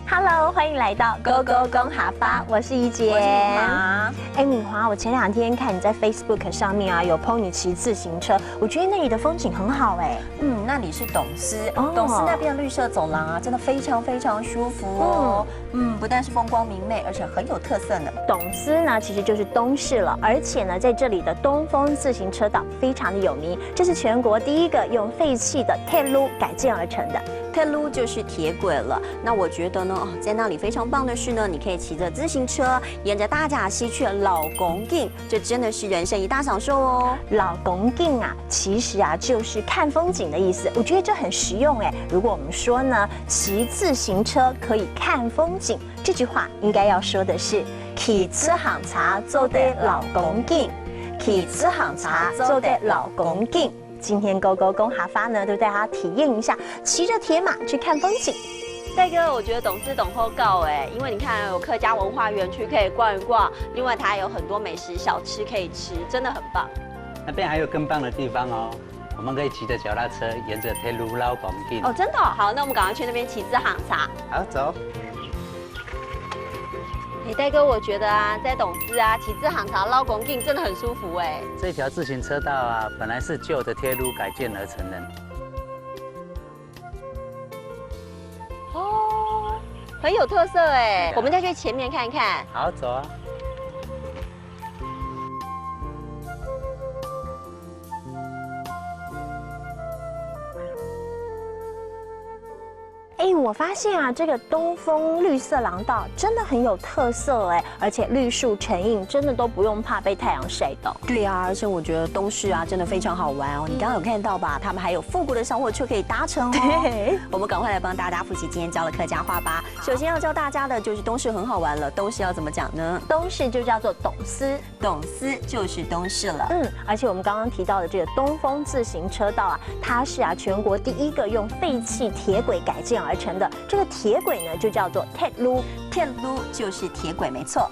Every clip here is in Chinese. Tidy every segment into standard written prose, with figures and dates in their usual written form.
Hello， 欢迎来到 Go Go 公哈发，我是怡洁，我是敏华。敏华，我前2天看你在 Facebook 上面啊有 po 你骑自行车，我觉得那里的风景很好哎。那里是董司，董司那边的绿色走廊啊，真的非常非常舒服哦。不但是风光明媚，而且很有特色呢。董司呢其实就是东势了，而且呢在这里的东风自行车道非常的有名，这是全国第一个用废弃的铁路改建而成的。铁路就是铁轨了。那我觉得呢，在那里非常棒的是呢，你可以骑着自行车，沿着大甲溪去老公径，这真的是人生一大享受哦。老公径啊，其实啊就是看风景的意思，我觉得这很实用哎。如果我们说呢，骑自行车可以看风景，这句话应该要说的是骑自行车走得老公径，骑自行车走得老公径。今天 Go Go 公哈发呢，就带大家体验一下骑着铁马去看风景。戴哥，我觉得董司董后告哎，因为你看有客家文化园区可以逛一逛，另外它还有很多美食小吃可以吃，真的很棒。那边还有更棒的地方哦，我们可以骑着脚踏车沿着铁路老公径。哦，真的哦？好，那我们赶快去那边骑自行车。好，走。戴哥，我觉得啊，在董司啊骑自行车老公径真的很舒服哎。这条自行车道啊，本来是旧的铁路改建而成的。哦，很有特色哎，我们再去前面看看。好，走啊。我发现啊，这个东风绿色廊道真的很有特色哎，而且绿树成荫，真的都不用怕被太阳晒到。对啊，而且我觉得东势啊真的非常好玩哦。你刚刚有看到吧？他们还有复古的小火车可以搭乘哦。对，我们赶快来帮大家复习今天教的客家话吧。首先要教大家的就是东势很好玩了，东势要怎么讲呢？东势就叫做董司，董司就是东势了。而且我们刚刚提到的这个东风自行车道啊，它是啊全国第一个用废弃铁轨改建而成的。这个铁轨呢就叫做铁路，铁路就是铁轨，没错。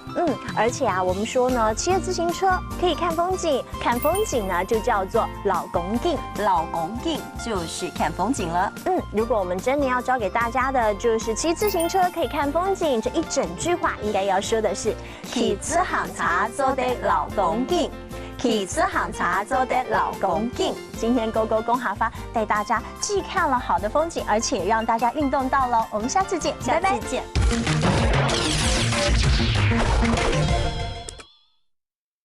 而且啊，我们说呢，骑着自行车可以看风景，看风景呢就叫做老公径，老公径就是看风景了。如果我们真的要教给大家的就是骑自行车可以看风景，这一整句话应该要说的是骑自行车走得老公径。骑自行车走得老公径。今天 Go Go 公哈发带大家既看了好的风景，而且让大家运动到了。我们下次见，下次见。拜拜。